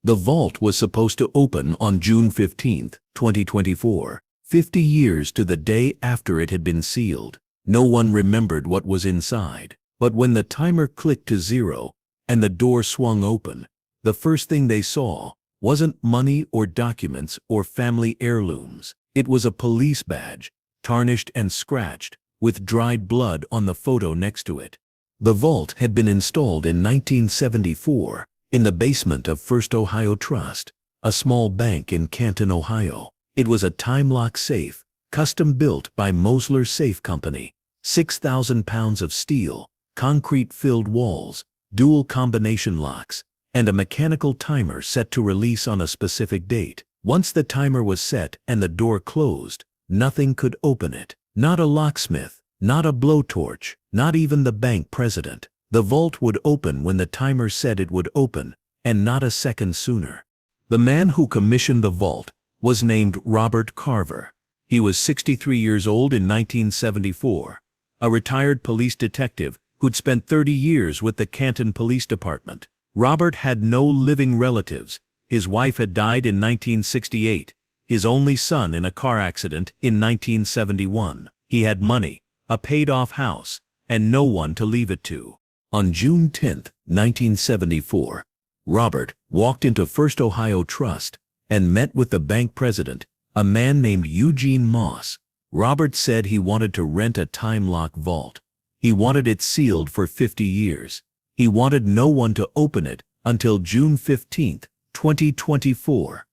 The vault was supposed to open on June 15, 2024, 50 years to the day after it had been sealed. No one remembered what was inside, but when the timer clicked to 0 and the door swung open, the first thing they saw wasn't money or documents or family heirlooms. It was a police badge, tarnished and scratched, with dried blood on the photo next to it. The vault had been installed in 1974 in the basement of First Ohio Trust, a small bank in Canton, Ohio. It was a time-lock safe, custom-built by Mosler Safe Company, 6,000 pounds of steel, concrete-filled walls, dual combination locks, and a mechanical timer set to release on a specific date. Once the timer was set and the door closed, nothing could open it. Not a locksmith, not a blowtorch, not even the bank president. The vault would open when the timer said it would open, and not a second sooner. The man who commissioned the vault was named Robert Carver. He was 63 years old in 1974, a retired police detective who'd spent 30 years with the Canton Police Department. Robert had no living relatives. His wife had died in 1968, his only son in a car accident in 1971. He had money, a paid-off house, and no one to leave it to. On June 10, 1974, Robert walked into First Ohio Trust and met with the bank president, a man named Eugene Moss. Robert said he wanted to rent a time-lock vault. He wanted it sealed for 50 years. He wanted no one to open it until June 15, 2024.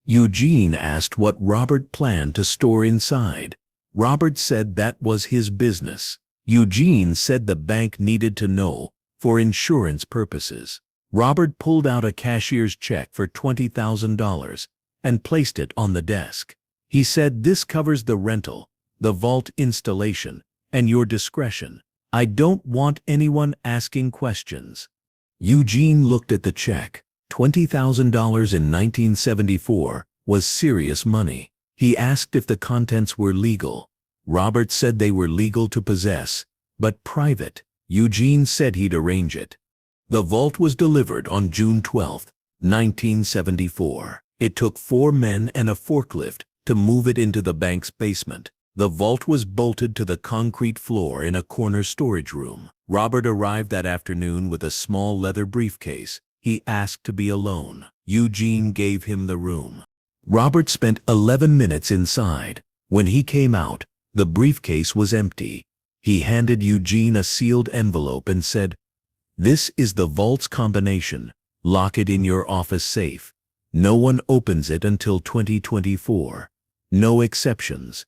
Eugene asked what Robert planned to store inside. Robert said that was his business. Eugene said the bank needed to know, for insurance purposes. Robert pulled out a cashier's check for $20,000 and placed it on the desk. He said, "This covers the rental, the vault installation, and your discretion. I don't want anyone asking questions." Eugene looked at the check. $20,000 in 1974 was serious money. He asked if the contents were legal. Robert said they were legal to possess, but private. Eugene said he'd arrange it. The vault was delivered on June 12, 1974. It took 4 men and a forklift to move it into the bank's basement. The vault was bolted to the concrete floor in a corner storage room. Robert arrived that afternoon with a small leather briefcase. He asked to be alone. Eugene gave him the room. Robert spent 11 minutes inside. When he came out, the briefcase was empty. He handed Eugene a sealed envelope and said, "This is the vault's combination. Lock it in your office safe. No one opens it until 2024. No exceptions."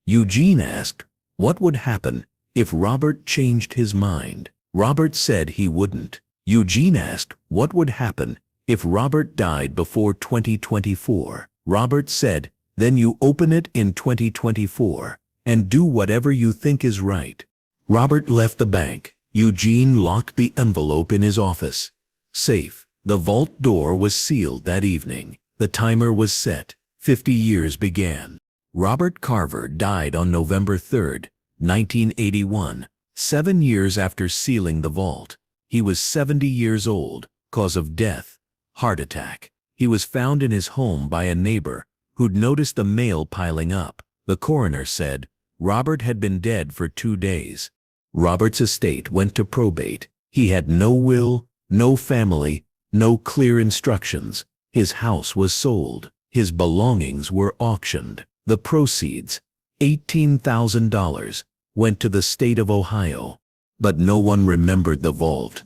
Eugene asked what would happen if Robert changed his mind. Robert said he wouldn't. Eugene asked what would happen if Robert died before 2024. Robert said, "Then you open it in 2024 and do whatever you think is right." Robert left the bank. Eugene locked the envelope in his office safe. The vault door was sealed that evening. The timer was set. 50 years began. Robert Carver died on November 3, 1981, 7 years after sealing the vault. He was 70 years old. Cause of death: heart attack. He was found in his home by a neighbor who'd noticed the mail piling up. The coroner said Robert had been dead for 2 days. Robert's estate went to probate. He had no will, no family, no clear instructions. His house was sold. His belongings were auctioned. The proceeds, $18,000, went to the state of Ohio. But no one remembered the vault.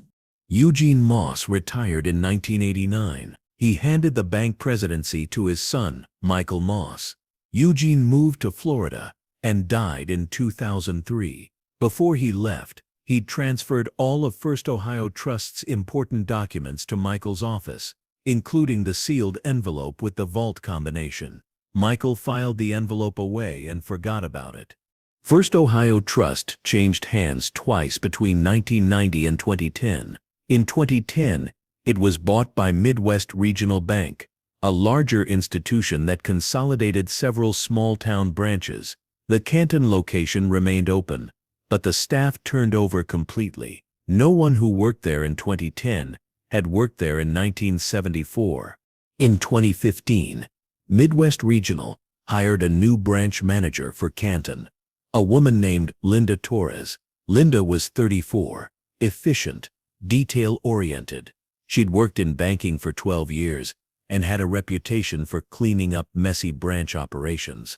Eugene Moss retired in 1989. He handed the bank presidency to his son, Michael Moss. Eugene moved to Florida and died in 2003. Before he left, he'd transferred all of First Ohio Trust's important documents to Michael's office, including the sealed envelope with the vault combination. Michael filed the envelope away and forgot about it. First Ohio Trust changed hands twice between 1990 and 2010. In 2010, it was bought by Midwest Regional Bank, a larger institution that consolidated several small-town branches. The Canton location remained open, but the staff turned over completely. No one who worked there in 2010 had worked there in 1974. In 2015, Midwest Regional hired a new branch manager for Canton, a woman named Linda Torres. Linda was 34, efficient, detail-oriented. She'd worked in banking for 12 years and had a reputation for cleaning up messy branch operations.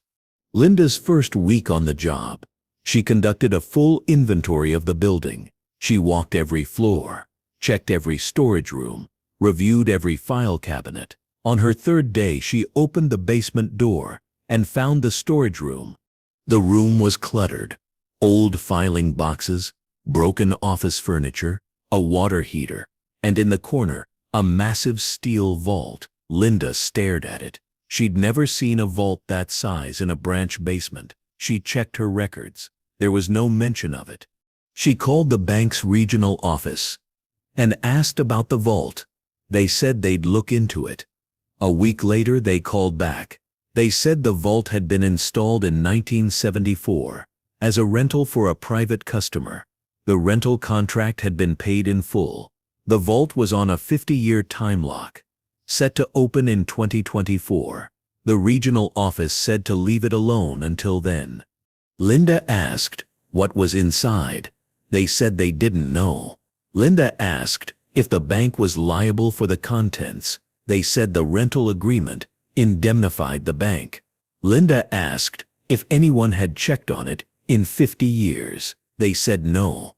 Linda's first week on the job, she conducted a full inventory of the building. She walked every floor, checked every storage room, reviewed every file cabinet. On her third day, she opened the basement door and found the storage room. The room was cluttered. Old filing boxes, broken office furniture, a water heater, and in the corner, a massive steel vault. Linda stared at it. She'd never seen a vault that size in a branch basement. She checked her records. There was no mention of it. She called the bank's regional office and asked about the vault. They said they'd look into it. A week later, they called back. They said the vault had been installed in 1974 as a rental for a private customer. The rental contract had been paid in full. The vault was on a 50-year time lock, set to open in 2024. The regional office said to leave it alone until then. Linda asked what was inside. They said they didn't know. Linda asked if the bank was liable for the contents. They said the rental agreement indemnified the bank. Linda asked if anyone had checked on it in 50 years. They said no.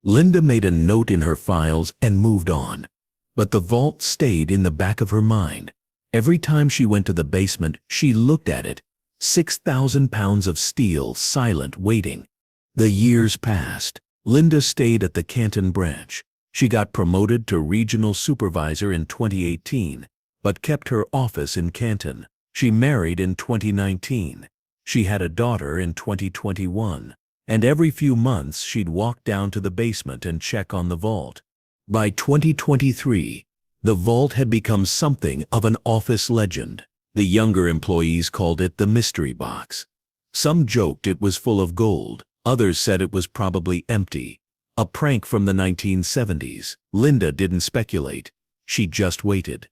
Linda made a note in her files and moved on. But the vault stayed in the back of her mind. Every time she went to the basement, she looked at it. 6,000 pounds of steel, silent, waiting. The years passed. Linda stayed at the Canton branch. She got promoted to regional supervisor in 2018, but kept her office in Canton. She married in 2019. She had a daughter in 2021, and every few months she'd walk down to the basement and check on the vault. By 2023, the vault had become something of an office legend. The younger employees called it the mystery box. Some joked it was full of gold. Others said it was probably empty. A prank from the 1970s. Linda didn't speculate. She just waited.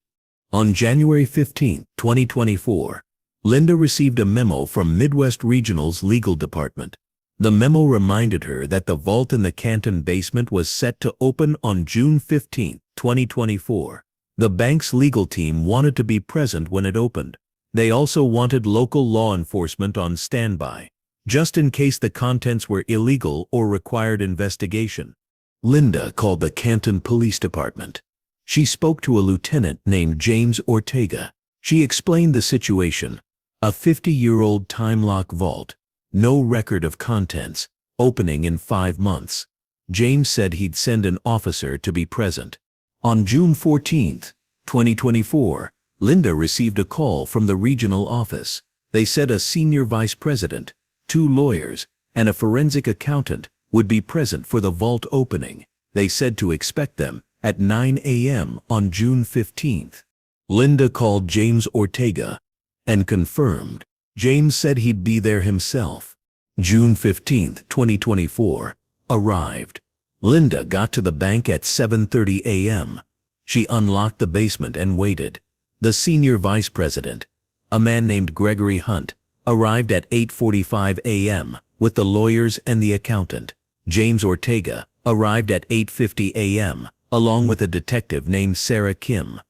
On January 15, 2024, Linda received a memo from Midwest Regional's legal department. The memo reminded her that the vault in the Canton basement was set to open on June 15, 2024. The bank's legal team wanted to be present when it opened. They also wanted local law enforcement on standby, just in case the contents were illegal or required investigation. Linda called the Canton Police Department. She spoke to a lieutenant named James Ortega. She explained the situation. A 50-year-old time-lock vault, no record of contents, opening in 5 months. James said he'd send an officer to be present. On June 14, 2024, Linda received a call from the regional office. They said a senior vice president, 2 lawyers, and a forensic accountant would be present for the vault opening. They said to expect them at 9 a.m. on June 15th. Linda called James Ortega and confirmed. James said he'd be there himself. June 15th, 2024, arrived. Linda got to the bank at 7:30 a.m. She unlocked the basement and waited. The senior vice president, a man named Gregory Hunt, arrived at 8:45 a.m. with the lawyers and the accountant. James Ortega arrived at 8:50 a.m. along with a detective named Sarah Kim.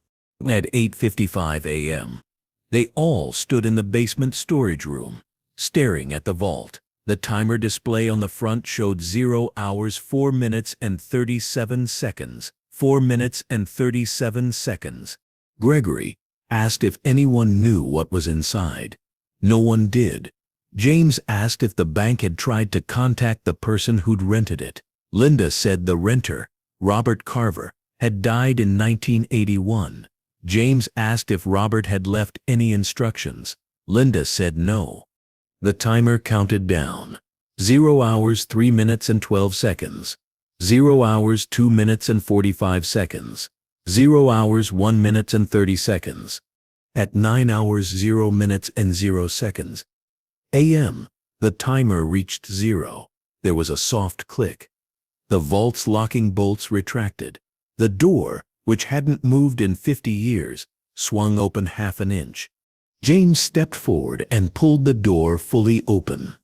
At 8:55 a.m., they all stood in the basement storage room, staring at the vault. The timer display on the front showed 0 hours 4 minutes and 37 seconds. 4 minutes and 37 seconds. Gregory asked if anyone knew what was inside. No one did. James asked if the bank had tried to contact the person who'd rented it. Linda said the renter, Robert Carver, had died in 1981. James asked if Robert had left any instructions. Linda said no. The timer counted down. 0 hours 3 minutes and 12 seconds. 0 hours 2 minutes and 45 seconds. 0 hours 1 minute and 30 seconds. At 9 hours 0 minutes and 0 seconds a.m., the timer reached 0. There was a soft click. The vault's locking bolts retracted. The door, which hadn't moved in 50 years, swung open half an inch. James stepped forward and pulled the door fully open.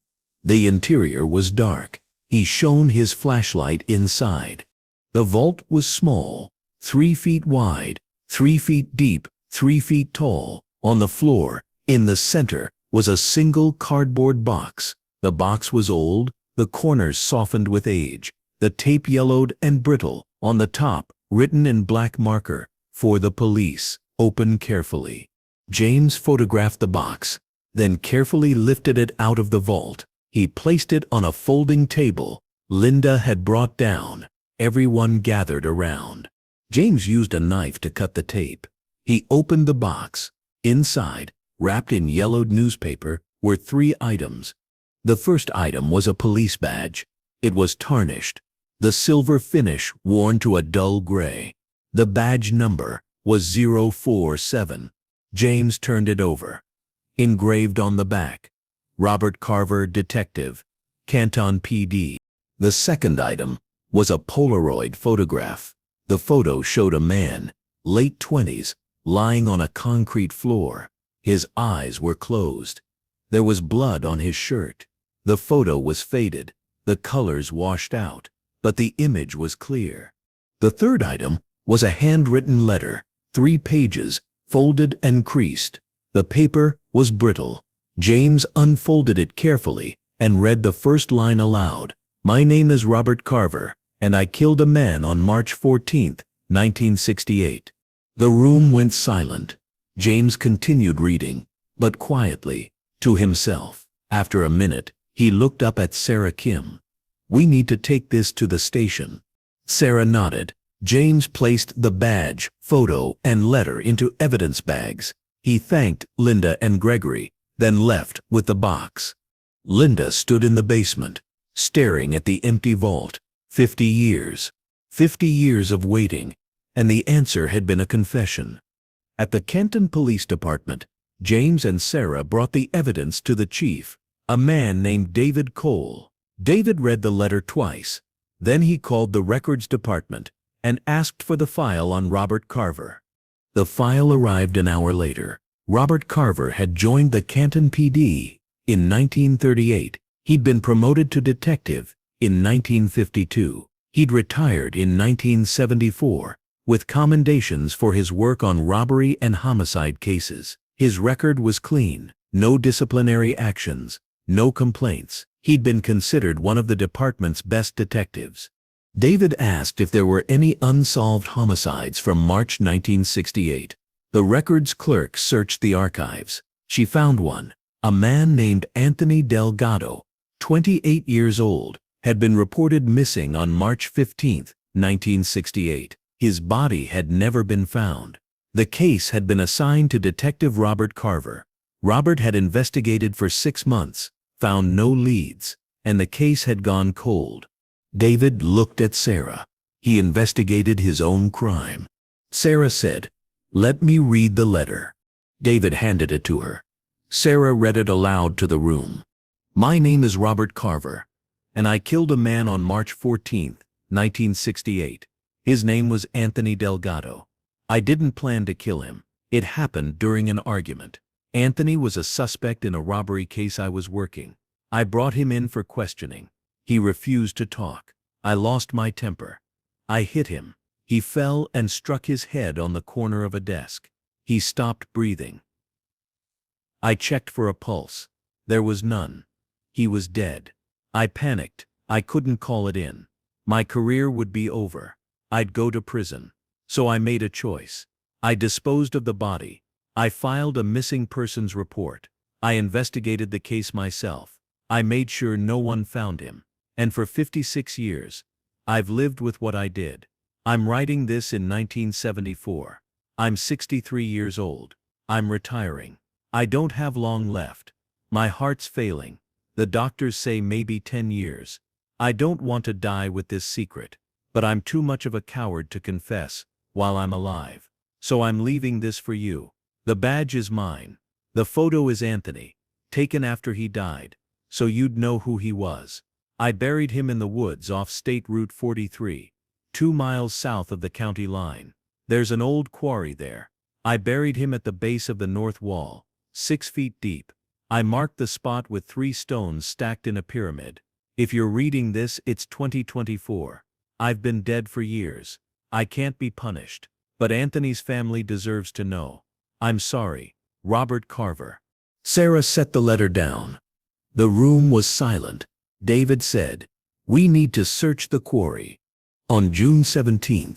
The interior was dark. He shone his flashlight inside. The vault was small, 3 feet wide, 3 feet deep, 3 feet tall. On the floor, in the center, was a single cardboard box. The box was old, the corners softened with age, the tape yellowed and brittle. On the top, written in black marker, "For the police, open carefully." James photographed the box, then carefully lifted it out of the vault. He placed it on a folding table Linda had brought down. Everyone gathered around. James used a knife to cut the tape. He opened the box. Inside, wrapped in yellowed newspaper, were 3 items. The first item was a police badge. It was tarnished, the silver finish worn to a dull gray. The badge number was 047. James turned it over. Engraved on the back, Robert Carver, Detective, Canton PD. The second item was a Polaroid photograph. The photo showed a man, late 20s, lying on a concrete floor. His eyes were closed. There was blood on his shirt. The photo was faded, the colors washed out, but the image was clear. The third item was a handwritten letter, 3 pages, folded and creased. The paper was brittle. James unfolded it carefully and read the first line aloud. "My name is Robert Carver, and I killed a man on March 14th, 1968. The room went silent. James continued reading, but quietly, to himself. After a minute, he looked up at Sarah Kim. "We need to take this to the station." Sarah nodded. James placed the badge, photo, and letter into evidence bags. He thanked Linda and Gregory, then left with the box. Linda stood in the basement, staring at the empty vault. 50 years. 50 years of waiting, and the answer had been a confession. At the Kenton Police Department, James and Sarah brought the evidence to the chief, a man named David Cole. David read the letter twice. Then he called the records department and asked for the file on Robert Carver. The file arrived an hour later. Robert Carver had joined the Canton PD in 1938. He'd been promoted to detective in 1952. He'd retired in 1974 with commendations for his work on robbery and homicide cases. His record was clean, no disciplinary actions, no complaints. He'd been considered one of the department's best detectives. David asked if there were any unsolved homicides from March 1968. The records clerk searched the archives. She found one. A man named Anthony Delgado, 28 years old, had been reported missing on March 15, 1968. His body had never been found. The case had been assigned to Detective Robert Carver. Robert had investigated for 6 months, found no leads, and the case had gone cold. David looked at Sarah. He investigated his own crime. Sarah said, "Let me read the letter." David handed it to her. Sarah read it aloud to the room. "My name is Robert Carver, and I killed a man on March 14, 1968. His name was Anthony Delgado. I didn't plan to kill him. It happened during an argument. Anthony was a suspect in a robbery case I was working. I brought him in for questioning. He refused to talk. I lost my temper. I hit him. He fell and struck his head on the corner of a desk. He stopped breathing. I checked for a pulse. There was none. He was dead. I panicked. I couldn't call it in. My career would be over. I'd go to prison. So I made a choice. I disposed of the body. I filed a missing persons report. I investigated the case myself. I made sure no one found him. And for 56 years, I've lived with what I did. I'm writing this in 1974. I'm 63 years old. I'm retiring. I don't have long left. My heart's failing. The doctors say maybe 10 years. I don't want to die with this secret, but I'm too much of a coward to confess while I'm alive. So I'm leaving this for you. The badge is mine. The photo is Anthony, taken after he died, so you'd know who he was. I buried him in the woods off State Route 43, 2 miles south of the county line. There's an old quarry there. I buried him at the base of the north wall, 6 feet deep. I marked the spot with 3 stones stacked in a pyramid. If you're reading this, it's 2024. I've been dead for years. I can't be punished. But Anthony's family deserves to know. I'm sorry, Robert Carver. Sarah set the letter down. The room was silent. David said, "We need to search the quarry." On June 17,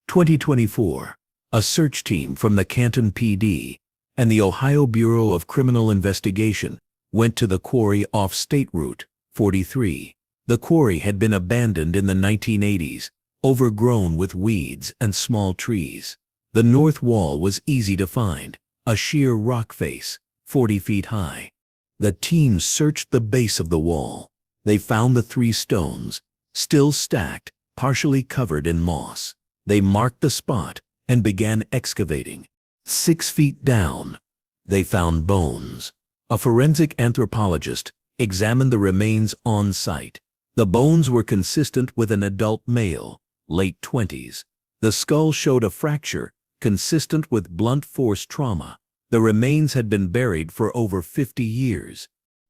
2024, a search team from the Canton PD and the Ohio Bureau of Criminal Investigation went to the quarry off State Route 43. The quarry had been abandoned in the 1980s, overgrown with weeds and small trees. The north wall was easy to find, a sheer rock face, 40 feet high. The team searched the base of the wall. They found the 3 stones, still stacked, partially covered in moss. They marked the spot and began excavating. 6 feet down, they found bones. A forensic anthropologist examined the remains on site. The bones were consistent with an adult male, late 20s. The skull showed a fracture, consistent with blunt force trauma. The remains had been buried for over 50 years.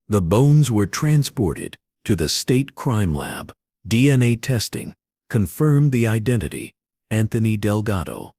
The bones were transported to the state crime lab. DNA testing confirmed the identity, Anthony Delgado.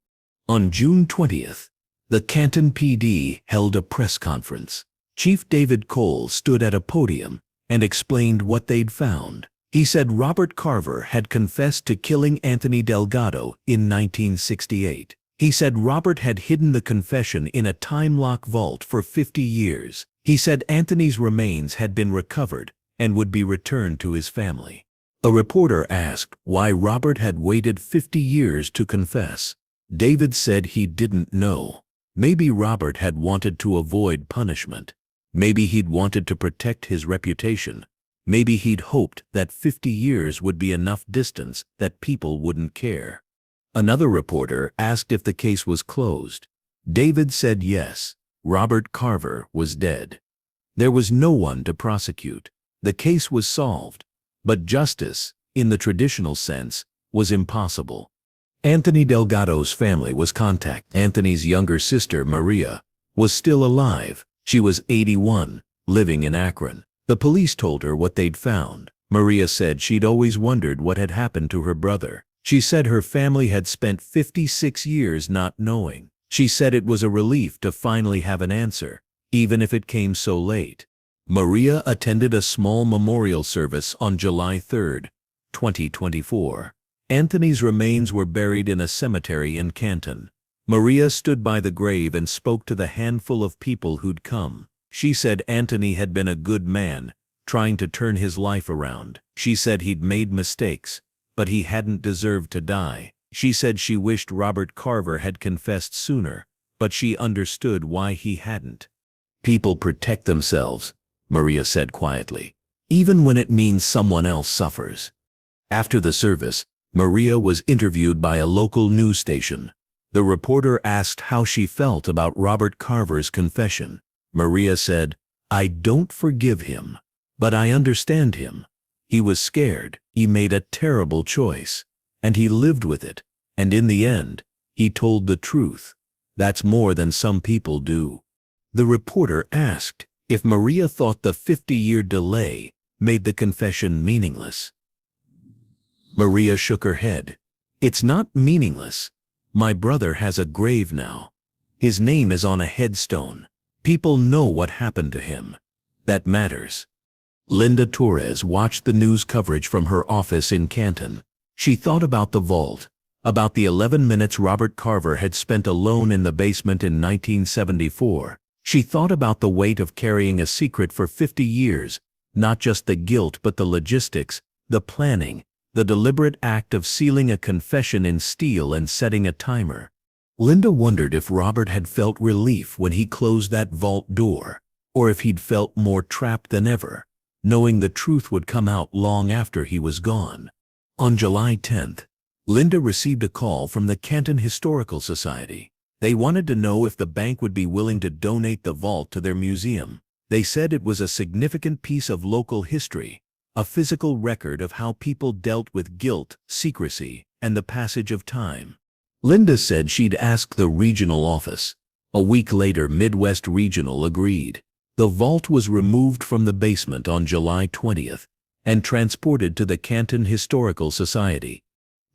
On June 20th, the Canton PD held a press conference. Chief David Cole stood at a podium and explained what they'd found. He said Robert Carver had confessed to killing Anthony Delgado in 1968. He said Robert had hidden the confession in a time-lock vault for 50 years. He said Anthony's remains had been recovered and would be returned to his family. A reporter asked why Robert had waited 50 years to confess. David said he didn't know. Maybe Robert had wanted to avoid punishment. Maybe he'd wanted to protect his reputation. Maybe he'd hoped that 50 years would be enough distance that people wouldn't care. Another reporter asked if the case was closed. David said yes, Robert Carver was dead. There was no one to prosecute. The case was solved. But justice, in the traditional sense, was impossible. Anthony Delgado's family was contacted. Anthony's younger sister, Maria, was still alive. She was 81, living in Akron. The police told her what they'd found. Maria said she'd always wondered what had happened to her brother. She said her family had spent 56 years not knowing. She said it was a relief to finally have an answer, even if it came so late. Maria attended a small memorial service on July 3, 2024. Anthony's remains were buried in a cemetery in Canton. Maria stood by the grave and spoke to the handful of people who'd come. She said Anthony had been a good man, trying to turn his life around. She said he'd made mistakes, but he hadn't deserved to die. She said she wished Robert Carver had confessed sooner, but she understood why he hadn't. People protect themselves, Maria said quietly, even when it means someone else suffers. After the service, Maria was interviewed by a local news station. The reporter asked how she felt about Robert Carver's confession. Maria said, "I don't forgive him, but I understand him. He was scared, he made a terrible choice, and he lived with it, and in the end, he told the truth. That's more than some people do." The reporter asked if Maria thought the 50-year delay made the confession meaningless. Maria shook her head. "It's not meaningless. My brother has a grave now. His name is on a headstone. People know what happened to him. That matters." Linda Torres watched the news coverage from her office in Canton. She thought about the vault, about the 11 minutes Robert Carver had spent alone in the basement in 1974. She thought about the weight of carrying a secret for 50 years, not just the guilt but the logistics, the planning, the deliberate act of sealing a confession in steel and setting a timer. Linda wondered if Robert had felt relief when he closed that vault door, or if he'd felt more trapped than ever, knowing the truth would come out long after he was gone. On July 10th, Linda received a call from the Canton Historical Society. They wanted to know if the bank would be willing to donate the vault to their museum. They said it was a significant piece of local history, a physical record of how people dealt with guilt, secrecy, and the passage of time. Linda said she'd ask the regional office. A week later, Midwest Regional agreed. The vault was removed from the basement on July 20th and transported to the Canton Historical Society.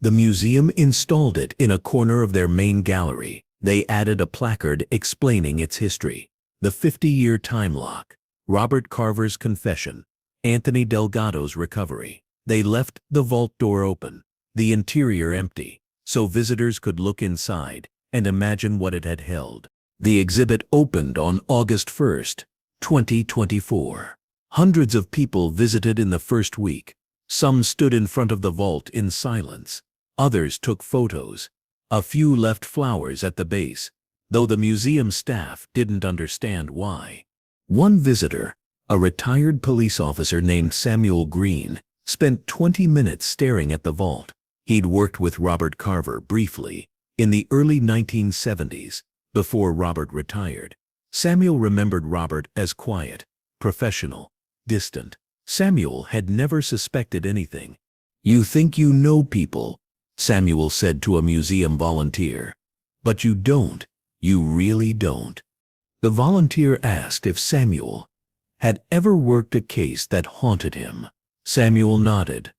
The museum installed it in a corner of their main gallery. They added a placard explaining its history. The 50-year time lock, Robert Carver's confession, Anthony Delgado's recovery. They left the vault door open, the interior empty, so visitors could look inside and imagine what it had held. The exhibit opened on August 1st, 2024. Hundreds of people visited in the first week. Some stood in front of the vault in silence. Others took photos. A few left flowers at the base, though the museum staff didn't understand why. One visitor, a retired police officer named Samuel Green, spent 20 minutes staring at the vault. He'd worked with Robert Carver briefly in the early 1970s, before Robert retired. Samuel remembered Robert as quiet, professional, distant. Samuel had never suspected anything. "You think you know people," Samuel said to a museum volunteer. "But you don't. You really don't." The volunteer asked if Samuel had ever worked a case that haunted him. Samuel nodded.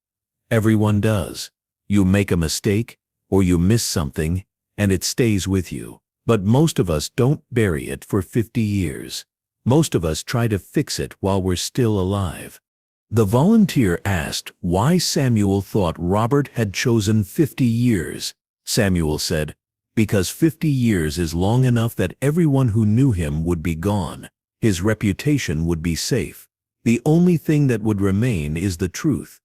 "Everyone does. You make a mistake, or you miss something, and it stays with you. But most of us don't bury it for 50 years. Most of us try to fix it while we're still alive." The volunteer asked why Samuel thought Robert had chosen 50 years. Samuel said, "Because 50 years is long enough that everyone who knew him would be gone. His reputation would be safe. The only thing that would remain is the truth."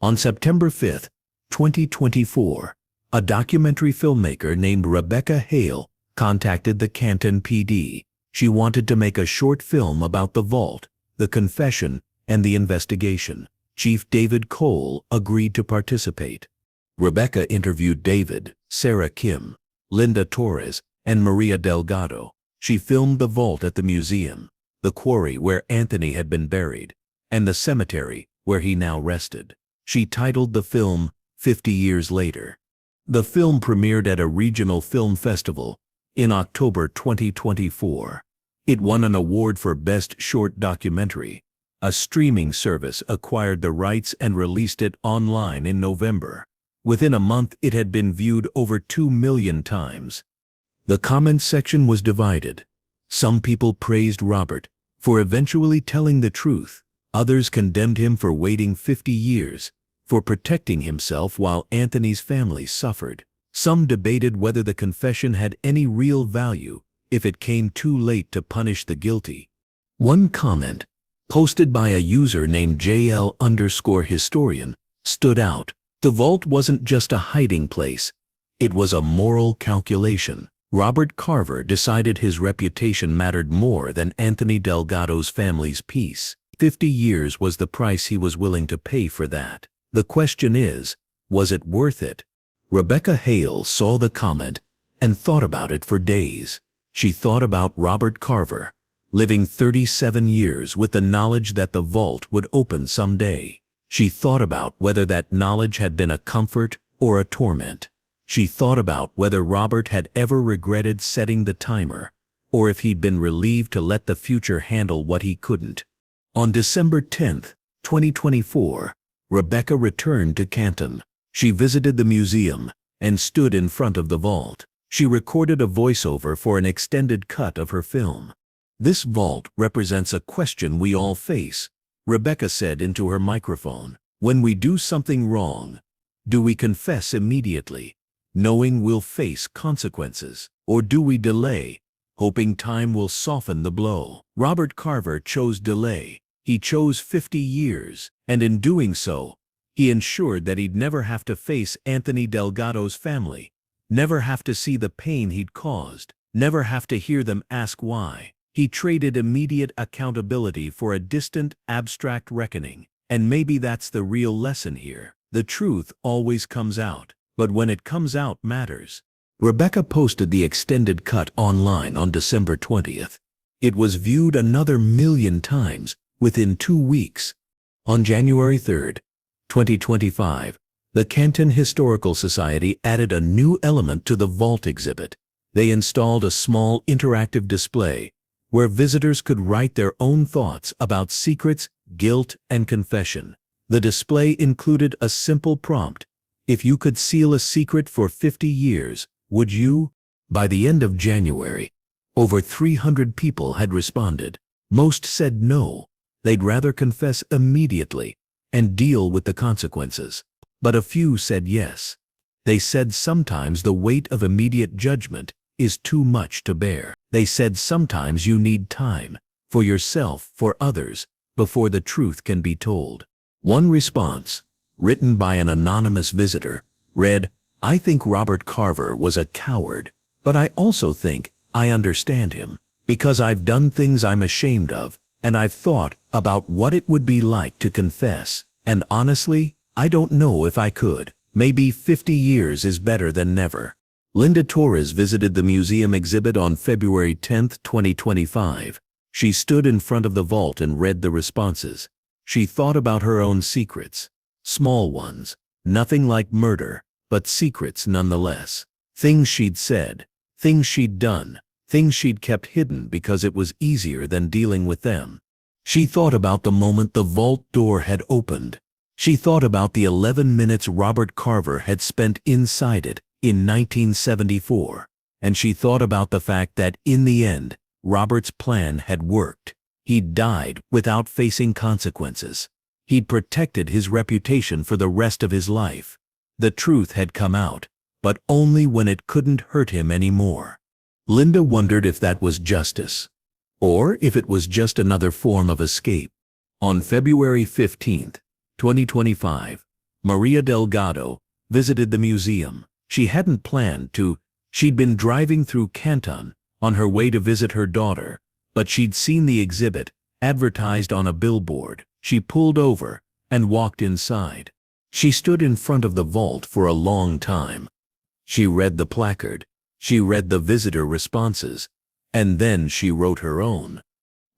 On September 5, 2024, a documentary filmmaker named Rebecca Hale contacted the Canton PD. She wanted to make a short film about the vault, the confession, and the investigation. Chief David Cole agreed to participate. Rebecca interviewed David, Sarah Kim, Linda Torres, and Maria Delgado. She filmed the vault at the museum, the quarry where Anthony had been buried, and the cemetery where he now rested. She titled the film 50 Years Later. The film premiered at a regional film festival in October 2024. It won an award for Best Short Documentary. A streaming service acquired the rights and released it online in November. Within a month, it had been viewed over 2 million times. The comment section was divided. Some people praised Robert for eventually telling the truth. Others condemned him for waiting 50 years, for protecting himself while Anthony's family suffered. Some debated whether the confession had any real value if it came too late to punish the guilty. One comment, posted by a user named JL_historian, stood out. The vault wasn't just a hiding place. It was a moral calculation. Robert Carver decided his reputation mattered more than Anthony Delgado's family's peace. 50 years was the price he was willing to pay for that. The question is, was it worth it? Rebecca Hale saw the comment and thought about it for days. She thought about Robert Carver, living 37 years with the knowledge that the vault would open someday. She thought about whether that knowledge had been a comfort or a torment. She thought about whether Robert had ever regretted setting the timer, or if he'd been relieved to let the future handle what he couldn't. On December 10, 2024, Rebecca returned to Canton. She visited the museum and stood in front of the vault. She recorded a voiceover for an extended cut of her film. "This vault represents a question we all face," Rebecca said into her microphone. "When we do something wrong, do we confess immediately, knowing we'll face consequences? Or do we delay, hoping time will soften the blow?" Robert Carver chose delay. He chose 50 years, and in doing so, he ensured that he'd never have to face Anthony Delgado's family, never have to see the pain he'd caused, never have to hear them ask why. He traded immediate accountability for a distant, abstract reckoning. And maybe that's the real lesson here. The truth always comes out, but when it comes out matters. Rebecca posted the extended cut online on December 20th. It was viewed another 1,000,000 times within 2 weeks. On January 3, 2025, The Canton Historical Society added a new element to the vault exhibit. They installed a small interactive display where visitors could write their own thoughts about secrets, guilt, and confession. The display included a simple prompt: if you could seal a secret for 50 years, would you? By the end of January, over 300 people had responded. Most said no. They'd rather confess immediately and deal with the consequences. But a few said yes. They said sometimes the weight of immediate judgment is too much to bear. They said sometimes you need time, for yourself, for others, before the truth can be told. One response, written by an anonymous visitor, read, "I think Robert Carver was a coward, but I also think I understand him, because I've done things I'm ashamed of, and I've thought about what it would be like to confess, and honestly, I don't know if I could. Maybe 50 years is better than never." Linda Torres visited the museum exhibit on February 10, 2025. She stood in front of the vault and read the responses. She thought about her own secrets. Small ones, nothing like murder, but secrets nonetheless. Things she'd said, things she'd done, things she'd kept hidden because it was easier than dealing with them. She thought about the moment the vault door had opened. She thought about the 11 minutes Robert Carver had spent inside it in 1974, and she thought about the fact that in the end, Robert's plan had worked. He'd died without facing consequences. He'd protected his reputation for the rest of his life. The truth had come out, but only when it couldn't hurt him anymore. Linda wondered if that was justice, or if it was just another form of escape. On February 15, 2025, Maria Delgado visited the museum. She hadn't planned to. She'd been driving through Canton on her way to visit her daughter, but she'd seen the exhibit advertised on a billboard. She pulled over and walked inside. She stood in front of the vault for a long time. She read the placard. She read the visitor responses, and then she wrote her own.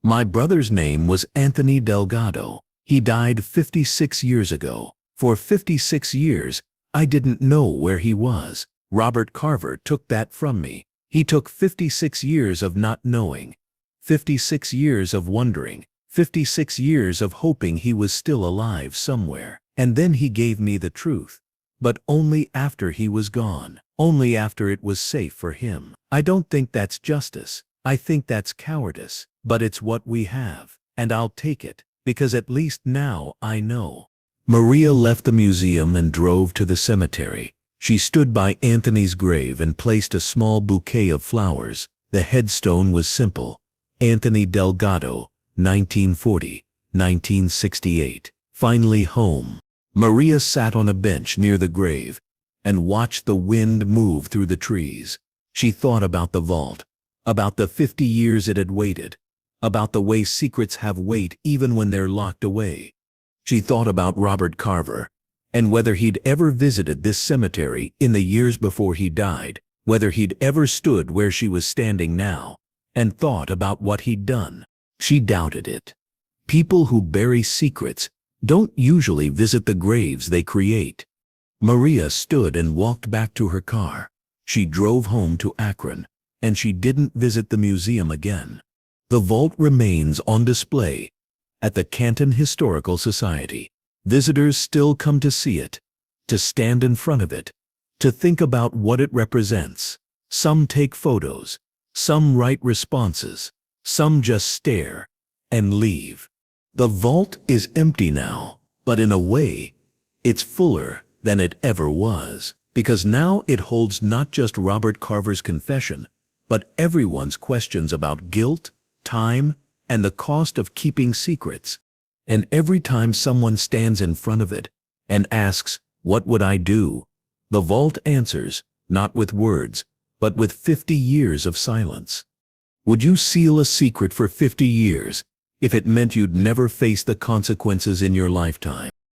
"My brother's name was Anthony Delgado. He died 56 years ago. For 56 years, I didn't know where he was. Robert Carver took that from me. He took 56 years of not knowing, 56 years of wondering, 56 years of hoping he was still alive somewhere. And then he gave me the truth. But only after he was gone. Only after it was safe for him. I don't think that's justice. I think that's cowardice. But it's what we have. And I'll take it, because at least now I know." Maria left the museum and drove to the cemetery. She stood by Anthony's grave and placed a small bouquet of flowers. The headstone was simple: Anthony Delgado, 1940-1968. Finally home. Maria sat on a bench near the grave and watched the wind move through the trees. She thought about the vault, about the 50 years it had waited, about the way secrets have weight even when they're locked away. She thought about Robert Carver, and whether he'd ever visited this cemetery in the years before he died, whether he'd ever stood where she was standing now, and thought about what he'd done. She doubted it. People who bury secrets don't usually visit the graves they create. Maria stood and walked back to her car. She drove home to Akron, and she didn't visit the museum again. The vault remains on display at the Canton Historical Society. Visitors still come to see it, to stand in front of it, to think about what it represents. Some take photos, some write responses, some just stare and leave. The vault is empty now, but in a way, it's fuller than it ever was, because now it holds not just Robert Carver's confession, but everyone's questions about guilt, time, and the cost of keeping secrets. And every time someone stands in front of it and asks, "What would I do?" the vault answers, not with words, but with 50 years of silence. Would you seal a secret for 50 years if it meant you'd never face the consequences in your lifetime?